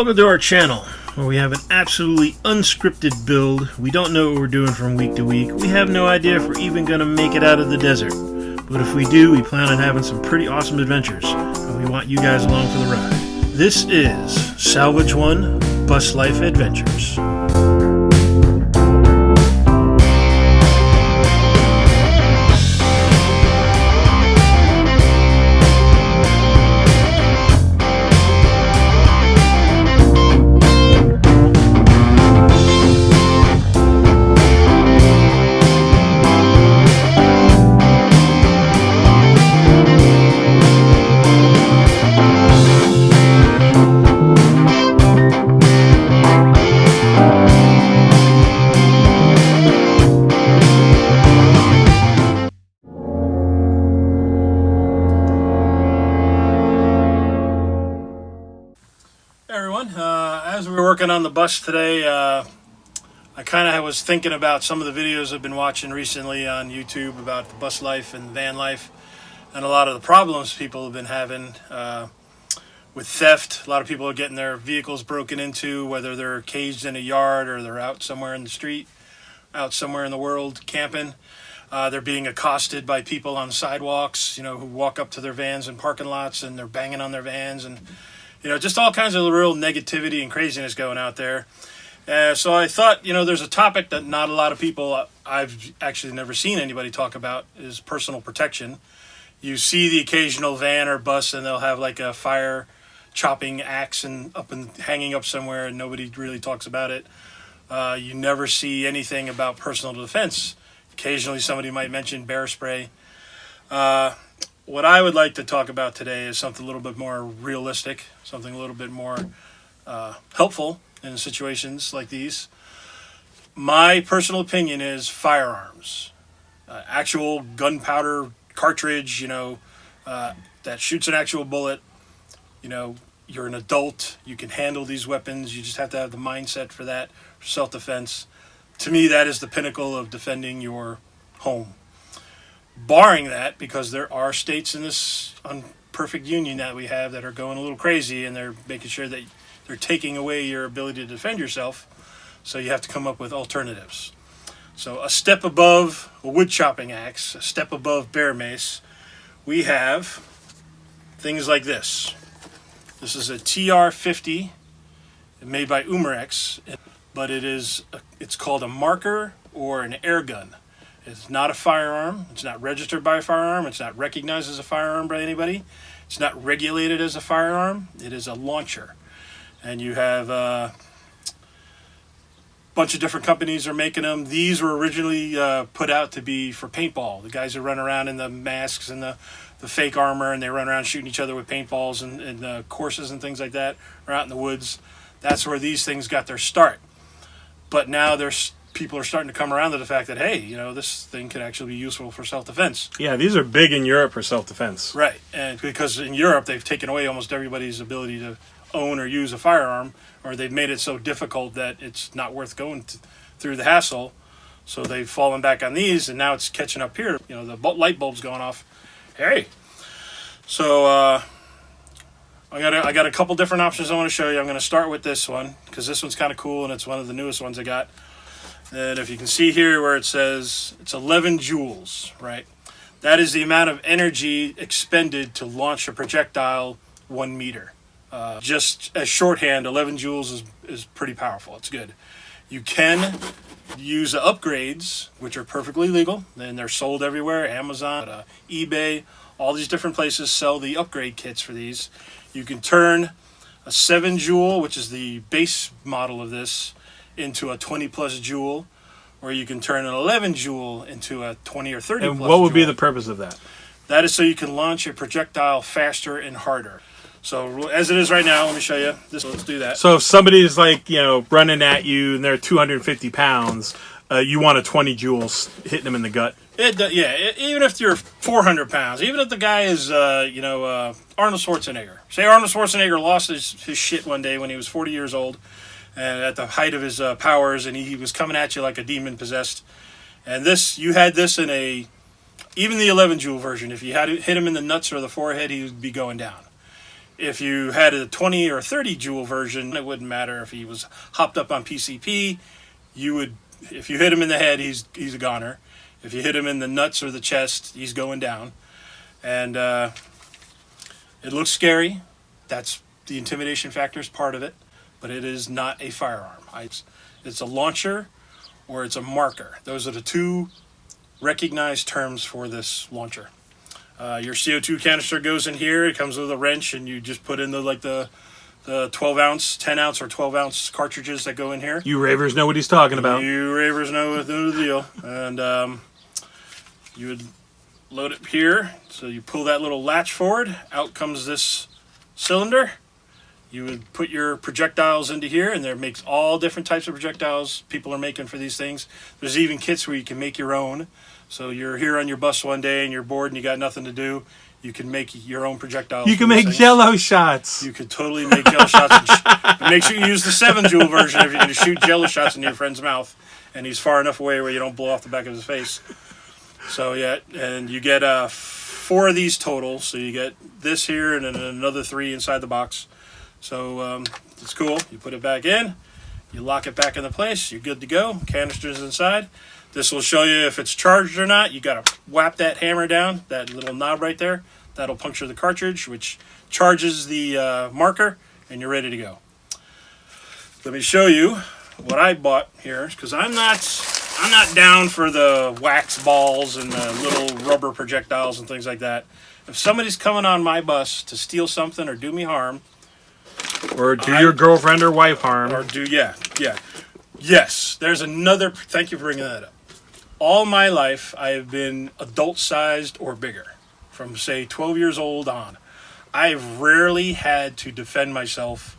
Welcome to our channel, where we have an absolutely unscripted build. We don't know what we're doing from week to week. We have no idea if we're even going to make it out of the desert. But if we do, we plan on having some pretty awesome adventures, and we want you guys along for the ride. This is Salvage 1 Bus Life Adventures. As we were working on the bus today, I kind of was thinking about some of the videos I've been watching recently on YouTube about the bus life and van life, and a lot of the problems people have been having with theft. A lot of people are getting their vehicles broken into, whether they're caged in a yard or they're out somewhere in the street, out somewhere in the world camping. They're being accosted by people on sidewalks, who walk up to their vans in parking lots and they're banging on their vans, and just all kinds of real negativity and craziness going out there. So I thought, there's a topic that not a lot of people, I've actually never seen anybody talk about, is personal protection. You see the occasional van or bus and they'll have like a fire chopping axe and hanging up somewhere, and nobody really talks about it. You never see anything about personal defense. Occasionally somebody might mention bear spray. What I would like to talk about today is something a little bit more realistic, something a little bit more helpful in situations like these. My personal opinion is firearms. Actual gunpowder cartridge, that shoots an actual bullet. You're an adult. You can handle these weapons. You just have to have the mindset for that, for self-defense. To me, that is the pinnacle of defending your home. Barring that, because there are states in this perfect union that we have that are going a little crazy, and they're making sure that they're taking away your ability to defend yourself, so you have to come up with alternatives. So a step above a wood chopping axe, a step above bear mace, we have things like this. This is a TR50 made by Umarex, but it's called a marker or an air gun. It's not a firearm. It's not registered by a firearm. It's not recognized as a firearm by anybody. It's not regulated as a firearm. It is a launcher. And you have a bunch of different companies are making them. These were originally put out to be for paintball. The guys who run around in the masks and the fake armor, and they run around shooting each other with paintballs and courses and things like that, or out in the woods. That's where these things got their start. But now people are starting to come around to the fact that, hey, this thing could actually be useful for self-defense. Yeah, these are big in Europe for self-defense. Right, and because in Europe they've taken away almost everybody's ability to own or use a firearm, or they've made it so difficult that it's not worth going through the hassle. So they've fallen back on these, and now it's catching up here. The light bulb's going off. Hey, so I got a couple different options I want to show you. I'm going to start with this one because this one's kind of cool, and it's one of the newest ones I got. And if you can see here where it says it's 11 joules, right? That is the amount of energy expended to launch a projectile 1 meter. Just as shorthand, 11 joules is pretty powerful. It's good. You can use upgrades, which are perfectly legal, and they're sold everywhere. Amazon, eBay, all these different places sell the upgrade kits for these. You can turn a 7 joule, which is the base model of this, into a 20 plus joule, or you can turn an 11 joule into a 20 or 30 plus joule. And what would be the purpose of that? That is so you can launch a projectile faster and harder. So as it is right now, let me show you. Let's do that. So if somebody's running at you and they're 250 pounds, you want a 20 joules hitting them in the gut. Even if you're 400 pounds, even if the guy is, Arnold Schwarzenegger. Say Arnold Schwarzenegger lost his shit one day when he was 40 years old, and at the height of his powers, and he was coming at you like a demon possessed. And you had this in even the 11 joule version. If you had hit him in the nuts or the forehead, he would be going down. If you had a 20 or 30 jewel version, it wouldn't matter if he was hopped up on PCP. You would, if you hit him in the head, he's a goner. If you hit him in the nuts or the chest, he's going down. And it looks scary. That's the intimidation factor is part of it, but it is not a firearm. It's a launcher or it's a marker. Those are the two recognized terms for this launcher. Your CO2 canister goes in here. It comes with a wrench, and you just put in the 12 ounce, 10 ounce, or 12 ounce cartridges that go in here. You ravers know what he's talking about. You ravers know the deal. And you would load it here. So you pull that little latch forward. Out comes this cylinder. You would put your projectiles into here, and there makes all different types of projectiles people are making for these things. There's even kits where you can make your own. So you're here on your bus one day and you're bored and you got nothing to do. You can make your own projectiles. You can make Jello shots. You could totally make Jello shots. And make sure you use the 7 jewel version if you're going to shoot Jello shots in your friend's mouth, and he's far enough away where you don't blow off the back of his face. So yeah, and you get 4 of these total. So you get this here and then another 3 inside the box. So it's cool. You put it back in, you lock it back into place. You're good to go. Canister's inside. This will show you if it's charged or not. You got to whap that hammer down, that little knob right there. That'll puncture the cartridge, which charges the marker, and you're ready to go. Let me show you what I bought here, because I'm not down for the wax balls and the little rubber projectiles and things like that. If somebody's coming on my bus to steal something or do me harm, or do your girlfriend or wife harm, or yes, there's another. Thank you for bringing that up. All my life, I have been adult-sized or bigger, from, say, 12 years old on. I've rarely had to defend myself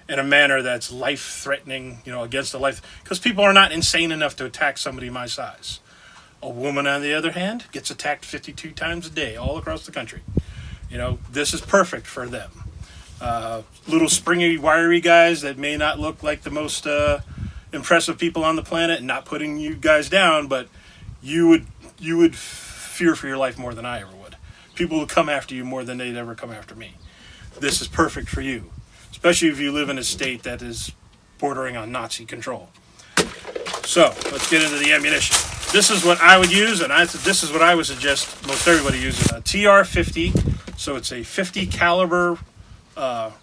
in a manner that's life-threatening, against the life, because people are not insane enough to attack somebody my size. A woman, on the other hand, gets attacked 52 times a day all across the country. This is perfect for them. Little springy, wiry guys that may not look like the most impressive people on the planet, and not putting you guys down, but you would fear for your life more than I ever would. People would come after you more than they'd ever come after me. This is perfect for you, especially if you live in a state that is bordering on Nazi control. So let's get into the ammunition. This is what I would use, and this is what I would suggest most everybody uses: a TR50. So it's a 50 caliber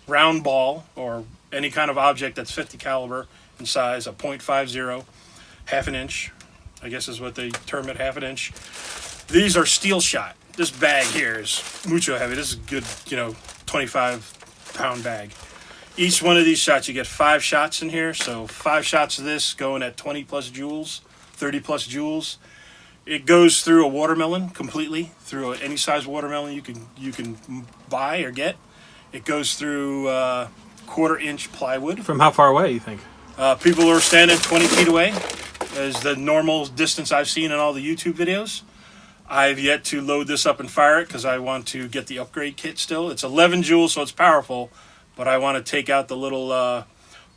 round ball, or any kind of object that's 50 caliber in size, a .50, half an inch, I guess is what they term it, half an inch. These are steel shot. This bag here is mucho heavy. This is a good, 25-pound bag. Each one of these shots, you get 5 shots in here. So 5 shots of this going at 20 plus joules, 30 plus joules. It goes through a watermelon completely, through any size watermelon you can buy or get. It goes through 1/4 inch plywood. From how far away, you think? People are standing 20 feet away is the normal distance I've seen in all the YouTube videos. I've yet to load this up and fire it because I want to get the upgrade kit still. It's 11 joules, so it's powerful, but I want to take out the little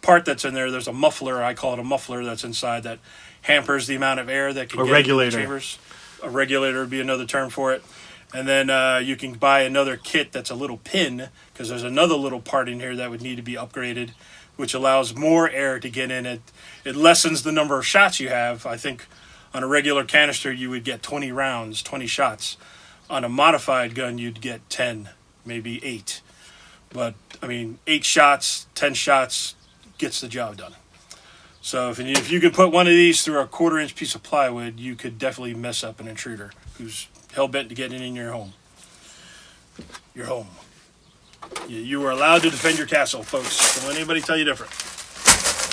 part that's in there. There's a muffler, I call it a muffler, that's inside that hampers the amount of air that can get into the chambers. A regulator would be another term for it. And then you can buy another kit that's a little pin, because there's another little part in here that would need to be upgraded, which allows more air to get in it. It lessens the number of shots you have. I think on a regular canister you would get 20 rounds, 20 shots. On a modified gun you'd get 10, maybe 8. But, 8 shots, 10 shots gets the job done. So if you could put one of these through a 1/4 inch piece of plywood, you could definitely mess up an intruder who's hell-bent to getting in your home. Your home. You are allowed to defend your castle, folks. Don't let anybody tell you different.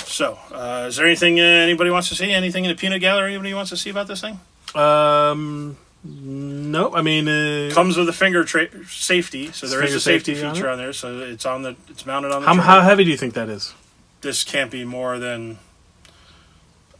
So, is there anything anybody wants to see? Anything in the peanut gallery anybody wants to see about this thing? No. Comes with a finger safety, so there is a safety feature on there. So it's mounted on the. How heavy do you think that is? This can't be more than.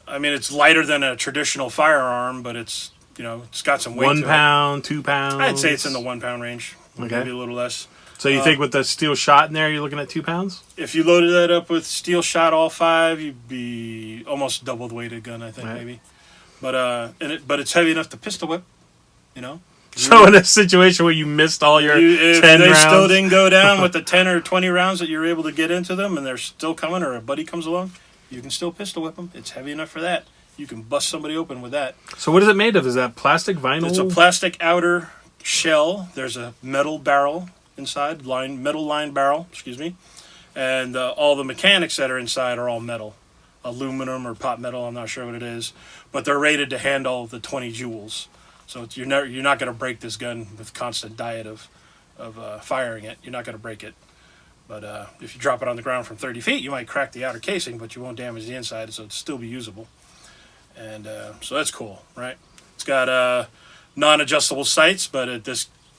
It's lighter than a traditional firearm, but it's it's got some weight. 1 pound, 2 pounds. I'd say it's in the 1 pound range. Okay. Maybe a little less. So you think with the steel shot in there, you're looking at 2 pounds? If you loaded that up with steel shot, all 5, you'd be almost double the weighted gun, I think, right. Maybe. But it's heavy enough to pistol whip, So in a situation where you missed all your 10 if they rounds, still didn't go down with the 10 or 20 rounds that you were able to get into them, and they're still coming, or a buddy comes along, you can still pistol whip them. It's heavy enough for that. You can bust somebody open with that. So what is it made of? Is that plastic, vinyl? It's a plastic outer shell. There's a metal barrel inside, metal lined barrel, excuse me. And all the mechanics that are inside are all metal. Aluminum or pot metal, I'm not sure what it is. But they're rated to handle the 20 joules. So you're not going to break this gun with constant diet of firing it. You're not going to break it. But if you drop it on the ground from 30 feet, you might crack the outer casing, but you won't damage the inside, so it'll still be usable. And so that's cool, right? It's got non-adjustable sights, but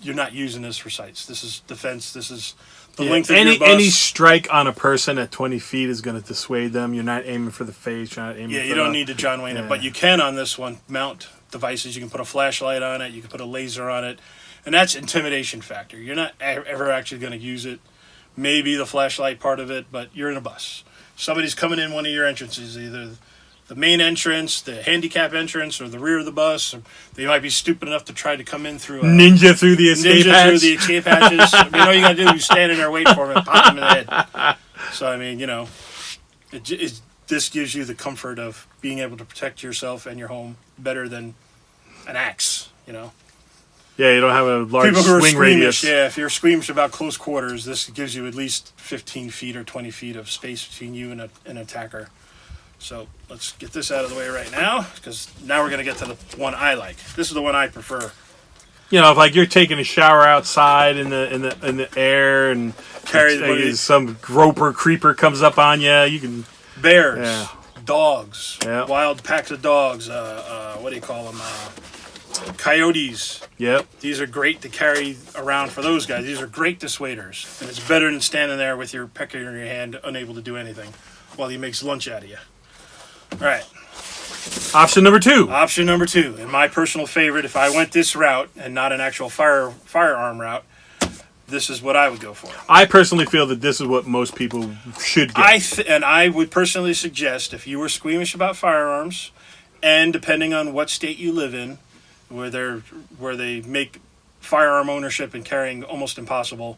you're not using this for sights. This is defense. This is the length of your bust. Any strike on a person at 20 feet is going to dissuade them. You're not aiming for the face. You're not aiming for you don't need to John Wayne it, but you can on this one mount devices. You can put a flashlight on it. You can put a laser on it. And that's intimidation factor. You're not ever actually going to use it. Maybe the flashlight part of it, but you're in a bus. Somebody's coming in one of your entrances, either the main entrance, the handicap entrance, or the rear of the bus. Or they might be stupid enough to try to come in through ninja through the escape hatch. Through the escape hatches. I mean, all you got to do is stand in there, wait for them, and pop them in the head. So, I mean, this gives you the comfort of being able to protect yourself and your home better than an axe, Yeah, you don't have a large People who are swing radius. Yeah, if you're squeamish about close quarters, this gives you at least 15 feet or 20 feet of space between you and an attacker. So let's get this out of the way right now, because now we're going to get to the one I like. This is the one I prefer. If like you're taking a shower outside in the air and some groper creeper comes up on you, you can bears, dogs, yeah. Wild packs of dogs. What do you call them? Coyotes. Yep. These are great to carry around for those guys. These are great dissuaders, and it's better than standing there with your pecker in your hand, unable to do anything, while he makes lunch out of you. All right. Option number 2. Option number 2, and my personal favorite. If I went this route and not an actual firearm route, this is what I would go for. I personally feel that this is what most people should get. And I would personally suggest, if you were squeamish about firearms, and depending on what state you live in, where they make firearm ownership and carrying almost impossible,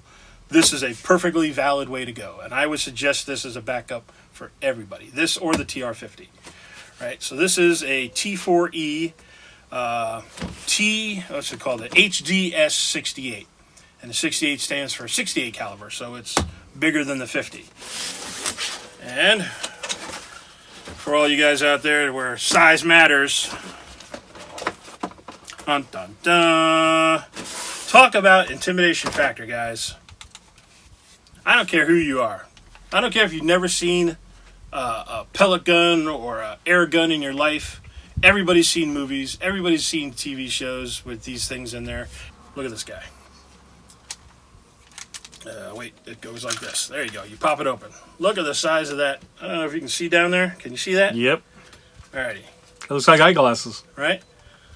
this is a perfectly valid way to go. And I would suggest this as a backup for everybody. This or the TR50. Right? So this is a T4E what's it called? The HDS68. And the 68 stands for 68 caliber, so it's bigger than the 50. And for all you guys out there where size matters, dun, dun, dun. Talk about intimidation factor, guys. I don't care who you are. I don't care if you've never seen a pellet gun or an air gun in your life. Everybody's seen movies. Everybody's seen TV shows with these things in there. Look at this guy. Wait, it goes like this. There you go. You pop it open. Look at the size of that. I don't know if you can see down there. Can you see that? Yep. Alrighty. It looks like eyeglasses. Right?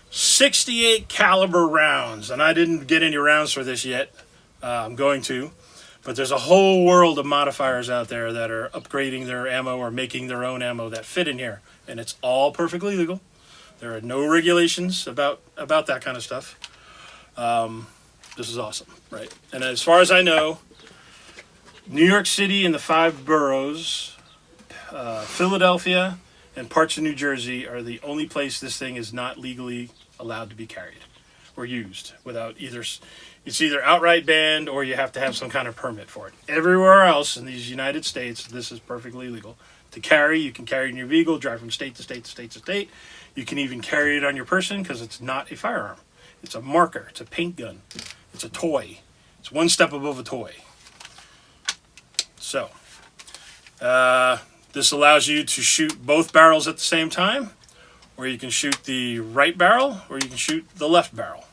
68 caliber rounds. And I didn't get any rounds for this yet. I'm going to. But there's a whole world of modifiers out there that are upgrading their ammo or making their own ammo that fit in here. And it's all perfectly legal. There are no regulations about that kind of stuff. This is awesome, right? And as far as I know, New York City and the 5 boroughs, Philadelphia, and parts of New Jersey are the only place this thing is not legally allowed to be carried or used without it's either outright banned or you have to have some kind of permit for it. Everywhere else in these United States, this is perfectly legal to carry. You can carry it in your vehicle, drive from state to state to state to state. You can even carry it on your person because it's not a firearm. It's a marker. It's a paint gun. It's a toy. It's one step above a toy. So, this allows you to shoot both barrels at the same time, or you can shoot the right barrel, or you can shoot the left barrel,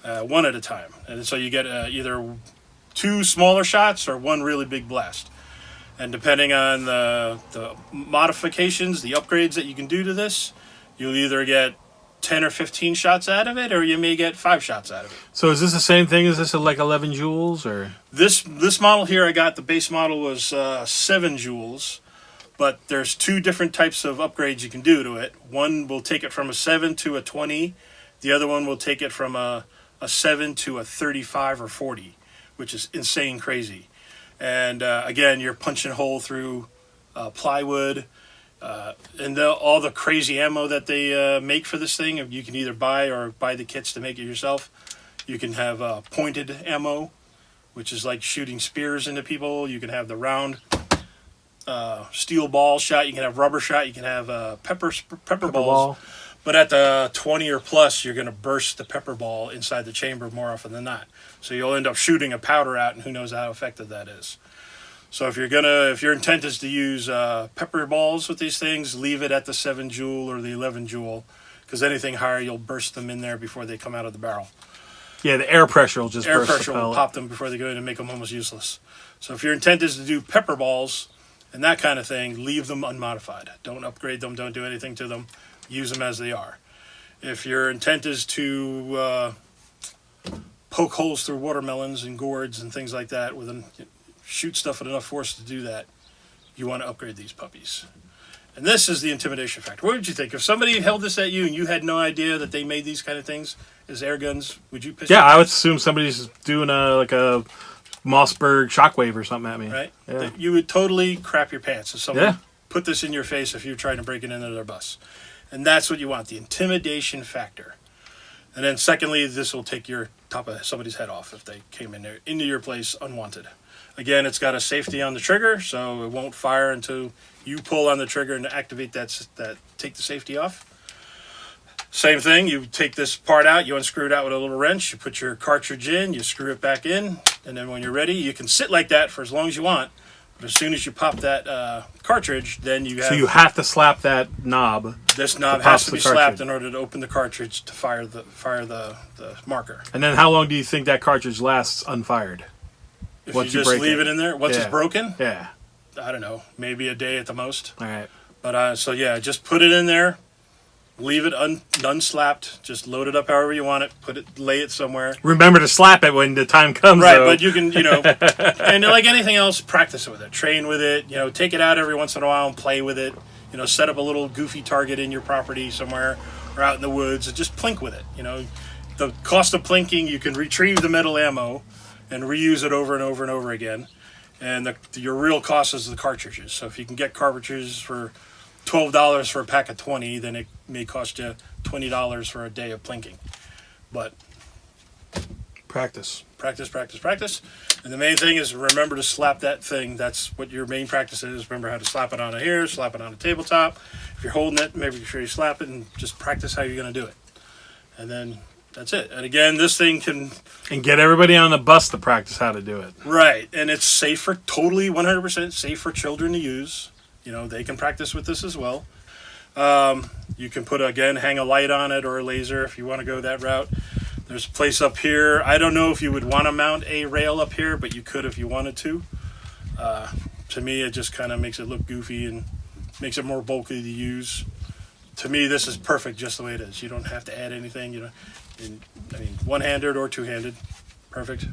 one at a time. And so you get either 2 smaller shots or 1 really big blast. And depending on the modifications, the upgrades that you can do to this, you'll either get 10 or 15 shots out of it, or you may get 5 shots out of it. So is this the same thing? Is this like 11 joules or? This model here I got, the base model was 7 joules, but there's 2 different types of upgrades you can do to it. One will take it from a 7 to a 20. The other one will take it from a a 7 to a 35 or 40, which is insane crazy. And again, you're punching a hole through plywood, and all the crazy ammo that they make for this thing. You can either buy or buy the kits to make it yourself. You can have pointed ammo, which is like shooting spears into people. You can have the round steel ball shot. You can have rubber shot. You can have pepper balls. Ball. But at the 20 or plus, you're going to burst the pepper ball inside the chamber more often than not. So you'll end up shooting a powder out, and who knows how effective that is. So if your intent is to use pepper balls with these things, leave it at the 7 joule or the 11 joule, because anything higher, you'll burst them in there before they come out of the barrel. Yeah, the air pressure will just Air burst pressure the will pellet. pop them before they go in and make them almost useless. So if your intent is to do pepper balls and that kind of thing, leave them unmodified. Don't upgrade them. Don't do anything to them. Use them as they are. If your intent is to poke holes through watermelons and gourds and things like that, shoot stuff with enough force to do that, you want to upgrade these puppies. And this is the intimidation factor. What would you think? If somebody held this at you and you had no idea that they made these kind of things as air guns, would you piss Yeah, you I would assume somebody's doing a Mossberg shockwave or something at me. right? Yeah. You would totally crap your pants if someone Yeah. put this in your face if you're trying to break it into their bus. And that's what you want, the intimidation factor. And then secondly, this will take your top of somebody's head off if they came in there into your place unwanted. Again, it's got a safety on the trigger, so it won't fire until you pull on the trigger and activate that take the safety off. Same thing, you take this part out, you unscrew it out with a little wrench, you put your cartridge in, you screw it back in, and then when you're ready, you can sit like that for as long as you want. But as soon as you pop that cartridge, then you have... So you have to slap that knob. This knob pop has to the be slapped cartridge. in order to open the cartridge to fire the marker. And then how long do you think that cartridge lasts unfired? If Once you you just break leave it. it in there, once it's Yeah. broken, Yeah. I don't know, maybe a day at the most. All right. But so yeah, just put it in there, leave it unslapped, just load it up however you want it, lay it somewhere. Remember to slap it when the time comes. Right, though. but you can, and like anything else, practice with it, train with it, take it out every once in a while and play with it. Set up a little goofy target in your property somewhere or out in the woods and just plink with it. The cost of plinking, you can retrieve the metal ammo and reuse it over and over and over again. And your real cost is the cartridges. So if you can get cartridges for $12 for a pack of 20, then it may cost you $20 for a day of plinking. But practice. Practice. And the main thing is remember to slap that thing. That's what your main practice is. Remember how to slap it on here, slap it on a tabletop. If you're holding it, make sure you slap it and just practice how you're going to do it. And then that's it. And again, this thing can... And get everybody on the bus to practice how to do it. Right. And it's safe for, totally 100% safe for children to use. They can practice with this as well. You can hang a light on it or a laser if you want to go that route. There's a place up here. I don't know if you would want to mount a rail up here, but you could if you wanted to. To me, it just kind of makes it look goofy and makes it more bulky to use. To me, this is perfect just the way it is. You don't have to add anything. One-handed or two-handed, perfect.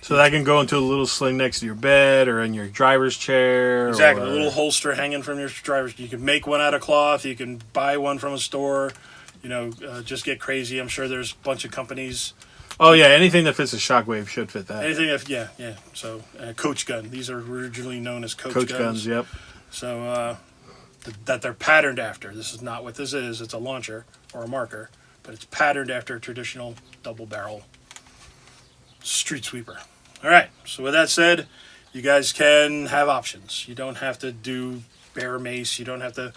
So that can go into a little sling next to your bed or in your driver's chair. Exactly, or... a little holster hanging from your driver's. You can make one out of cloth. You can buy one from a store. Just get crazy. I'm sure there's a bunch of companies. Oh yeah, anything that fits a shockwave should fit that. Anything, yeah. So, coach gun. These are originally known as coach guns. Coach guns, yep. So, that they're patterned after. This is not what this is. It's a launcher or a marker, but it's patterned after a traditional double barrel street sweeper. All right. So with that said, you guys can have options. You don't have to do bare mace. You don't have to.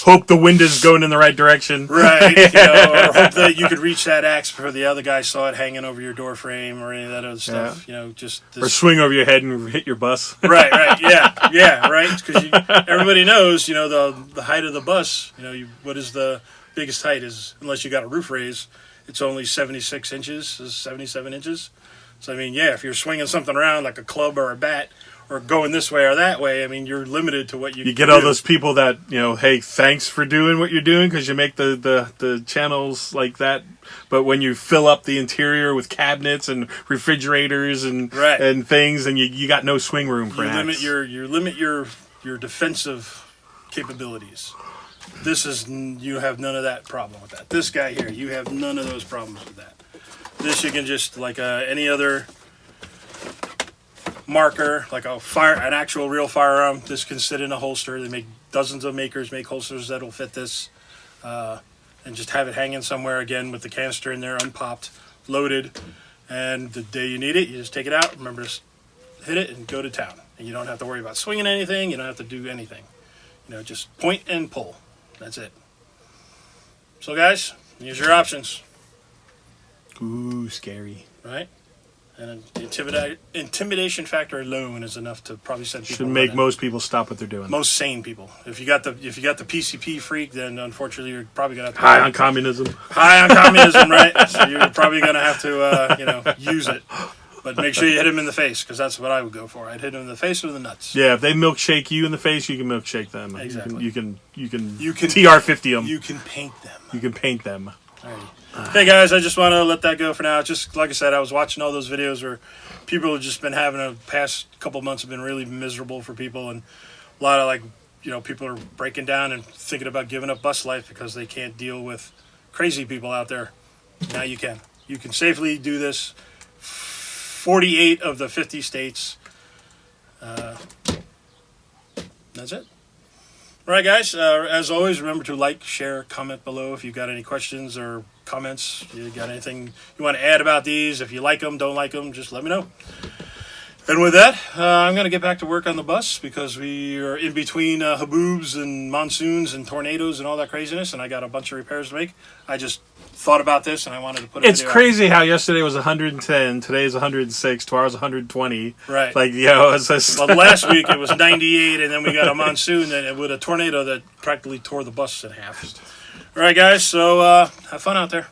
Hope the wind is going in the right direction. Right. Or hope that you could reach that axe before the other guy saw it hanging over your door frame or any of that other stuff. Yeah. Just this. Or swing over your head and hit your bus. Right. Yeah, right. Because everybody knows, the height of the bus, what is the biggest height is, unless you got a roof raise, it's only 76 inches, 77 inches. So, if you're swinging something around like a club or a bat, or going this way or that way, you're limited to what you can get all those people that, hey, thanks for doing what you're doing because you make the channels like that. But when you fill up the interior with cabinets and refrigerators and things, and you got no swing room for you limit your defensive capabilities. You have none of that problem with that. This guy here, you have none of those problems with that. This you can just, like any other marker, like an actual real firearm, this can sit in a holster. They make dozens of makers make holsters that'll fit this, and just have it hanging somewhere, again with the canister in there, unpopped, loaded, and the day you need it, you just take it out, remember to hit it and go to town. And you don't have to worry about swinging anything, you don't have to do anything. You know, just point and pull. That's it. So guys, here's your options. Ooh, scary. Right? And the intimidation factor alone is enough to probably send people. Should make most people stop what they're doing. Most sane people. If you got the PCP freak, then unfortunately you're probably gonna have to high on communism. High on communism, right? So you're probably gonna have to use it. But make sure you hit him in the face, because that's what I would go for. I'd hit him in the face or the nuts. Yeah, if they milkshake you in the face, you can milkshake them. Exactly. You can TR50 them. You can paint them. You can paint them. Alrighty. Okay, guys, I just want to let that go for now. Just like I said, I was watching all those videos where people have just been having a past couple months have been really miserable for people, and a lot of people are breaking down and thinking about giving up bus life because they can't deal with crazy people out there. Now you can. You can safely do this. 48 of the 50 states. That's it. All right, guys. As always, remember to like, share, comment below if you've got any questions or comments. You got anything you want to add about these? If you like them, don't like them, just let me know. And with that, I'm going to get back to work on the bus because we are in between haboobs and monsoons and tornadoes and all that craziness, and I got a bunch of repairs to make. I just thought about this and I wanted to put it. It's crazy how yesterday was 110, today's 106, tomorrow's 120. Right. Like, it's just... Well, last week it was 98, and then we got a monsoon with a tornado that practically tore the bus in half. All right, guys, so have fun out there.